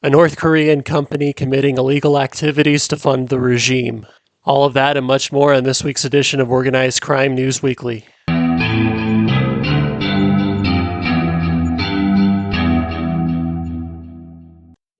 A North Korean company committing illegal activities to fund the regime. All of that and much more in this week's edition of Organized Crime News Weekly.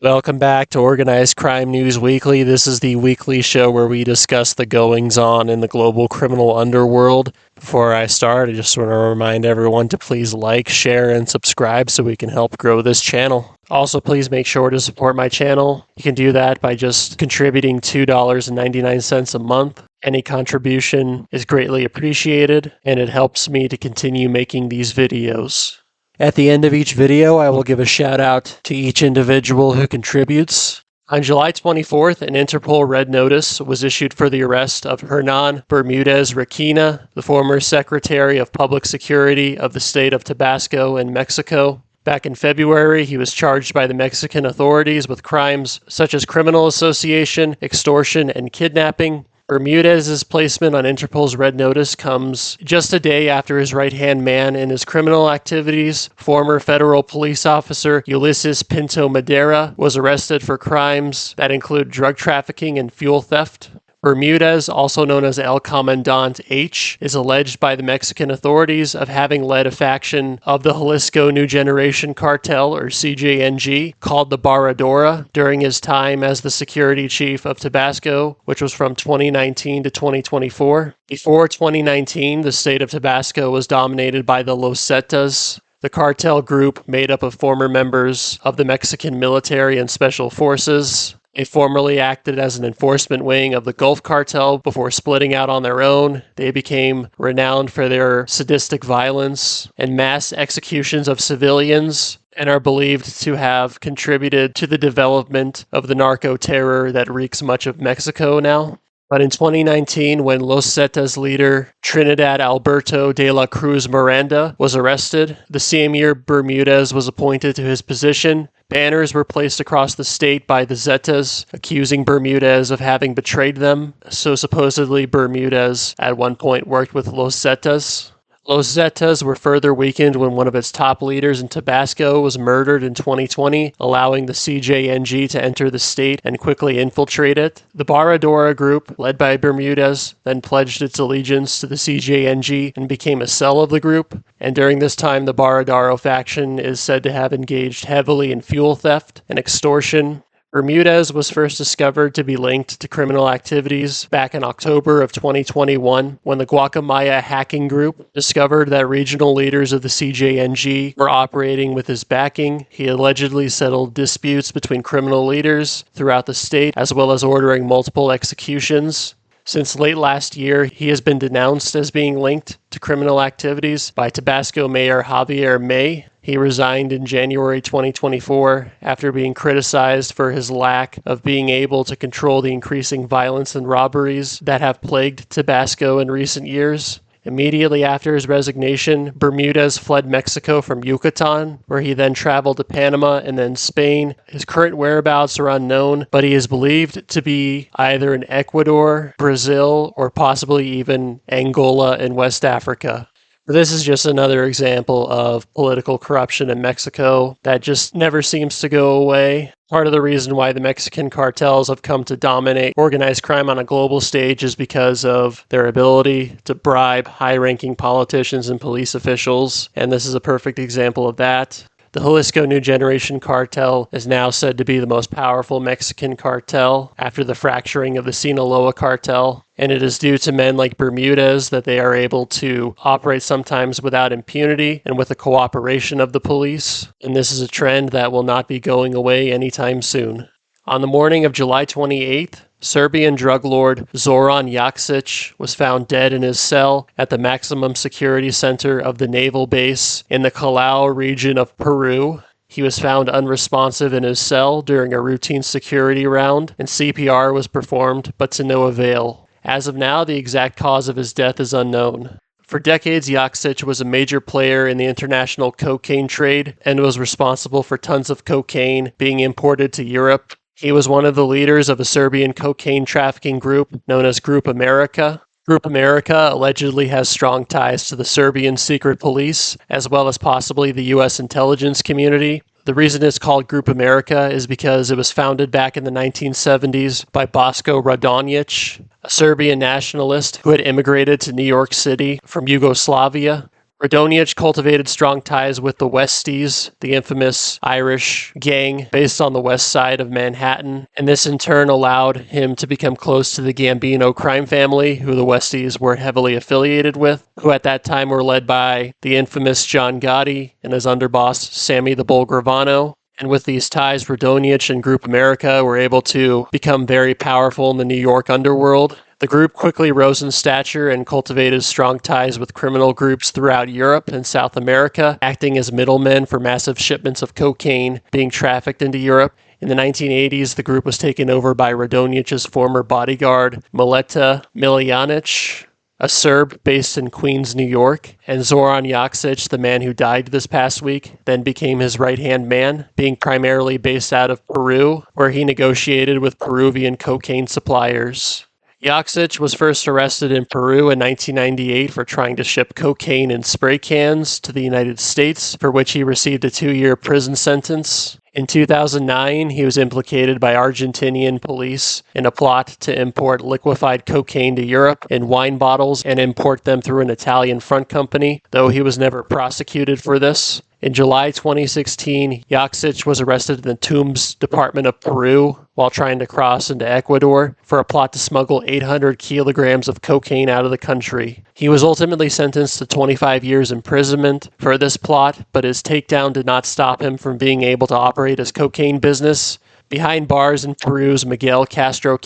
Welcome back to Organized Crime News Weekly. This is the weekly show where we discuss the goings-on in the global criminal underworld. Before I start, I just want to remind everyone to please like, share, and subscribe so we can help grow this channel. Also, please make sure to support my channel. You can do that by just contributing $2.99 a month. Any contribution is greatly appreciated, and it helps me to continue making these videos. At the end of each video, I will give a shout out to each individual who contributes. On July 24th, an Interpol red notice was issued for the arrest of Hernan Bermudez Requena, the former Secretary of Public Security of the state of Tabasco in Mexico. Back in February, he was charged by the Mexican authorities with crimes such as criminal association, extortion, and kidnapping. Bermudez's placement on Interpol's red notice comes just a day after his right-hand man in his criminal activities, former federal police officer Ulises Pinto Madera, was arrested for crimes that include drug trafficking and fuel theft. Bermudez, also known as El Comandante H, is alleged by the Mexican authorities of having led a faction of the Jalisco New Generation Cartel, or CJNG, called the Barradora, during his time as the security chief of Tabasco, which was from 2019 to 2024. Before 2019, the state of Tabasco was dominated by the Los Zetas, the cartel group made up of former members of the Mexican military and special forces. They formerly acted as an enforcement wing of the Gulf Cartel before splitting out on their own. They became renowned for their sadistic violence and mass executions of civilians, and are believed to have contributed to the development of the narco-terror that wreaks much of Mexico now. But in 2019, when Los Zetas leader Trinidad Alberto de la Cruz Miranda was arrested, the same year Bermudez was appointed to his position, banners were placed across the state by the Zetas, accusing Bermudez of having betrayed them. So supposedly Bermudez at one point worked with Los Zetas. Los Zetas were further weakened when one of its top leaders in Tabasco was murdered in 2020, allowing the CJNG to enter the state and quickly infiltrate it. The Barradora group, led by Bermudez, then pledged its allegiance to the CJNG and became a cell of the group. And during this time, the Barradaro faction is said to have engaged heavily in fuel theft and extortion. Bermudez was first discovered to be linked to criminal activities back in October of 2021 when the Guacamaya hacking group discovered that regional leaders of the CJNG were operating with his backing. He allegedly settled disputes between criminal leaders throughout the state, as well as ordering multiple executions. Since late last year, he has been denounced as being linked to criminal activities by Tabasco Mayor Javier May. He resigned in January 2024 after being criticized for his lack of being able to control the increasing violence and robberies that have plagued Tabasco in recent years. Immediately after his resignation, Bermudez fled Mexico from Yucatan, where he then traveled to Panama and then Spain. His current whereabouts are unknown, but he is believed to be either in Ecuador, Brazil, or possibly even Angola in West Africa. This is just another example of political corruption in Mexico that just never seems to go away. Part of the reason why the Mexican cartels have come to dominate organized crime on a global stage is because of their ability to bribe high-ranking politicians and police officials, and this is a perfect example of that. The Jalisco New Generation Cartel is now said to be the most powerful Mexican cartel after the fracturing of the Sinaloa cartel, and it is due to men like Bermudez that they are able to operate sometimes without impunity and with the cooperation of the police, and this is a trend that will not be going away anytime soon. On the morning of July 28th, Serbian drug lord Zoran Jakitch was found dead in his cell at the maximum security center of the naval base in the Callao region of Peru. He was found unresponsive in his cell during a routine security round, and CPR was performed, but to no avail. As of now, the exact cause of his death is unknown. For decades, Jakitch was a major player in the international cocaine trade and was responsible for tons of cocaine being imported to Europe. He was one of the leaders of a Serbian cocaine trafficking group known as Group America. Group America allegedly has strong ties to the Serbian secret police, as well as possibly the U.S. intelligence community. The reason it's called Group America is because it was founded back in the 1970s by Bosko Radonjic, a Serbian nationalist who had immigrated to New York City from Yugoslavia. Radonjic cultivated strong ties with the Westies, the infamous Irish gang based on the west side of Manhattan, and this in turn allowed him to become close to the Gambino crime family, who the Westies were heavily affiliated with, who at that time were led by the infamous John Gotti and his underboss Sammy the Bull Gravano. And with these ties, Radonjic and Group America were able to become very powerful in the New York underworld. The group quickly rose in stature and cultivated strong ties with criminal groups throughout Europe and South America, acting as middlemen for massive shipments of cocaine being trafficked into Europe. In the 1980s, the group was taken over by Radonjic's former bodyguard, Mileta Miljanic, a Serb based in Queens, New York, and Zoran Jakitch, the man who died this past week, then became his right-hand man, being primarily based out of Peru, where he negotiated with Peruvian cocaine suppliers. Jakitch was first arrested in Peru in 1998 for trying to ship cocaine in spray cans to the United States, for which he received a 2-year prison sentence. In 2009, he was implicated by Argentinian police in a plot to import liquefied cocaine to Europe in wine bottles and import them through an Italian front company, though he was never prosecuted for this. In July 2016, Jakitch was arrested in the Tumbes Department of Peru while trying to cross into Ecuador for a plot to smuggle 800 kilograms of cocaine out of the country. He was ultimately sentenced to 25 years imprisonment for this plot, but his takedown did not stop him from being able to operate his cocaine business. Behind bars in Peru's Miguel Castro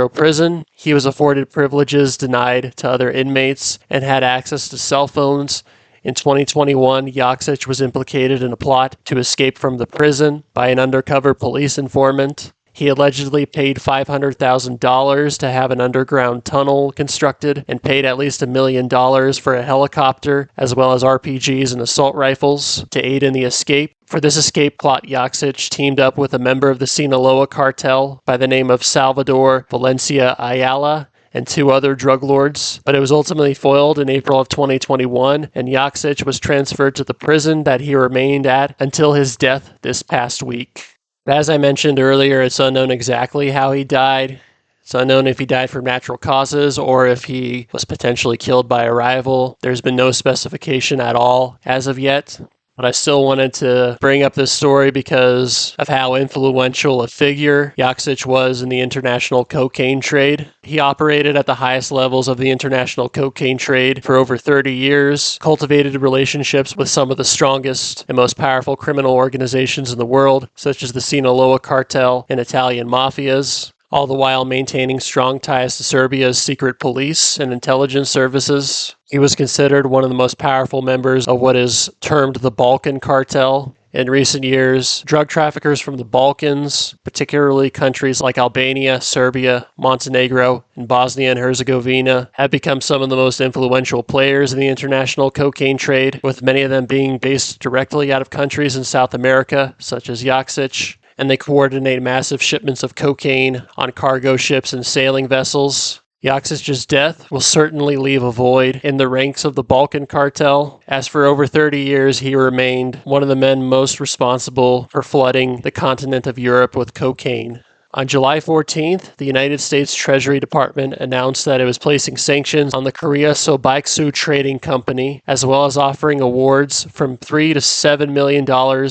prison, he was afforded privileges denied to other inmates and had access to cell phones. In 2021, Jakitch was implicated in a plot to escape from the prison by an undercover police informant. He allegedly paid $500,000 to have an underground tunnel constructed and paid at least $1 million for a helicopter, as well as RPGs and assault rifles, to aid in the escape. For this escape plot, Jakitch teamed up with a member of the Sinaloa cartel by the name of Salvador Valencia Ayala and 2 other drug lords, but it was ultimately foiled in April of 2021, and Jakitch was transferred to the prison that he remained at until his death this past week. As I mentioned earlier, it's unknown exactly how he died. It's unknown if he died from natural causes or if he was potentially killed by a rival. There's been no specification at all as of yet. But I still wanted to bring up this story because of how influential a figure Jakitch was in the international cocaine trade. He operated at the highest levels of the international cocaine trade for over 30 years, cultivated relationships with some of the strongest and most powerful criminal organizations in the world, such as the Sinaloa Cartel and Italian mafias, all the while maintaining strong ties to Serbia's secret police and intelligence services. He was considered one of the most powerful members of what is termed the Balkan Cartel. In recent years, drug traffickers from the Balkans, particularly countries like Albania, Serbia, Montenegro, and Bosnia and Herzegovina, have become some of the most influential players in the international cocaine trade, with many of them being based directly out of countries in South America, such as Jakitch, and they coordinate massive shipments of cocaine on cargo ships and sailing vessels. Jakitch's death will certainly leave a void in the ranks of the Balkan Cartel, as for over 30 years he remained one of the men most responsible for flooding the continent of Europe with cocaine. On July 14th, the United States Treasury Department announced that it was placing sanctions on the Korea Sobaiksu Trading Company, as well as offering awards from $3 to $7 million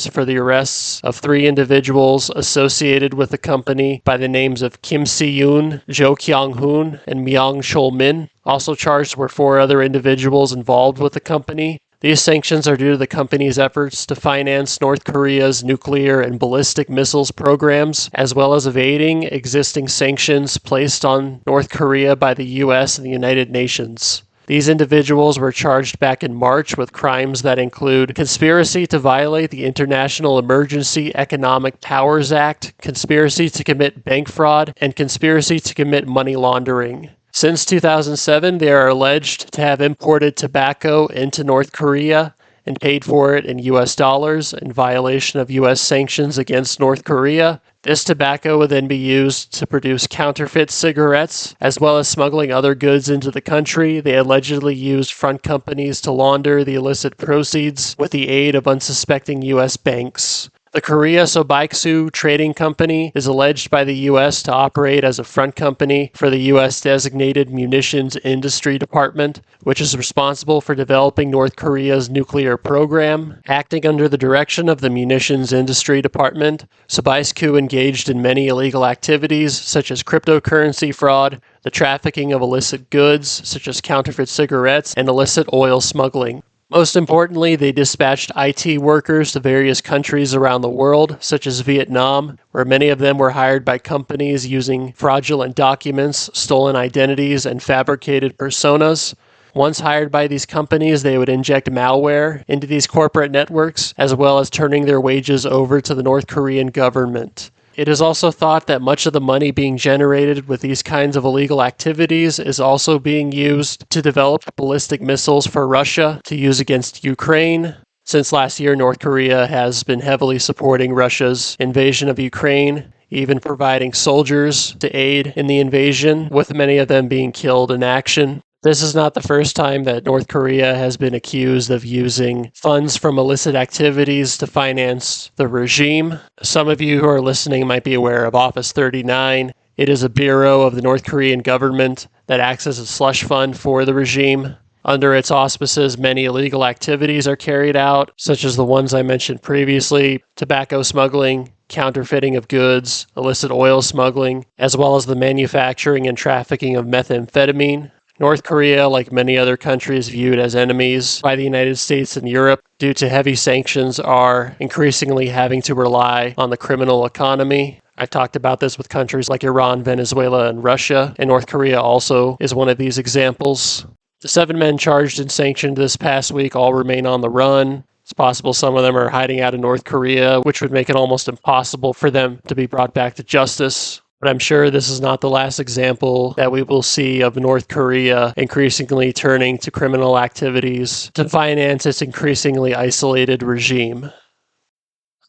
for the arrests of 3 individuals associated with the company by the names of Kim Si-yoon, Jo Kyung-hoon, and Myung Chol-min. Also charged were 4 other individuals involved with the company. These sanctions are due to the company's efforts to finance North Korea's nuclear and ballistic missiles programs, as well as evading existing sanctions placed on North Korea by the U.S. and the United Nations. These individuals were charged back in March with crimes that include conspiracy to violate the International Emergency Economic Powers Act, conspiracy to commit bank fraud, and conspiracy to commit money laundering. Since 2007, they are alleged to have imported tobacco into North Korea and paid for it in U.S. dollars in violation of U.S. sanctions against North Korea. This tobacco would then be used to produce counterfeit cigarettes, as well as smuggling other goods into the country. They allegedly used front companies to launder the illicit proceeds with the aid of unsuspecting U.S. banks. The Korea Sobaiksu Trading Company is alleged by the U.S. to operate as a front company for the U.S.-designated Munitions Industry Department, which is responsible for developing North Korea's nuclear program. Acting under the direction of the Munitions Industry Department, Sobaiksu engaged in many illegal activities such as cryptocurrency fraud, the trafficking of illicit goods such as counterfeit cigarettes, and illicit oil smuggling. Most importantly, they dispatched IT workers to various countries around the world, such as Vietnam, where many of them were hired by companies using fraudulent documents, stolen identities, and fabricated personas. Once hired by these companies, they would inject malware into these corporate networks, as well as turning their wages over to the North Korean government. It is also thought that much of the money being generated with these kinds of illegal activities is also being used to develop ballistic missiles for Russia to use against Ukraine. Since last year, North Korea has been heavily supporting Russia's invasion of Ukraine, even providing soldiers to aid in the invasion, with many of them being killed in action. This is not the first time that North Korea has been accused of using funds from illicit activities to finance the regime. Some of you who are listening might be aware of Office 39. It is a bureau of the North Korean government that acts as a slush fund for the regime. Under its auspices, many illegal activities are carried out, such as the ones I mentioned previously: tobacco smuggling, counterfeiting of goods, illicit oil smuggling, as well as the manufacturing and trafficking of methamphetamine. North Korea, like many other countries viewed as enemies by the United States and Europe due to heavy sanctions, are increasingly having to rely on the criminal economy. I talked about this with countries like Iran, Venezuela, and Russia, and North Korea also is one of these examples. The 7 men charged and sanctioned this past week all remain on the run. It's possible some of them are hiding out in North Korea, which would make it almost impossible for them to be brought back to justice. But I'm sure this is not the last example that we will see of North Korea increasingly turning to criminal activities to finance its increasingly isolated regime.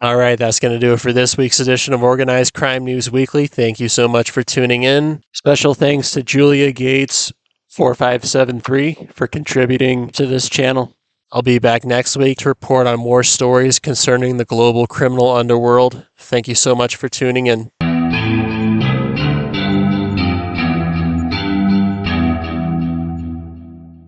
All right, that's going to do it for this week's edition of Organized Crime News Weekly. Thank you so much for tuning in. Special thanks to Julia Gates 4573 for contributing to this channel. I'll be back next week to report on more stories concerning the global criminal underworld. Thank you so much for tuning in.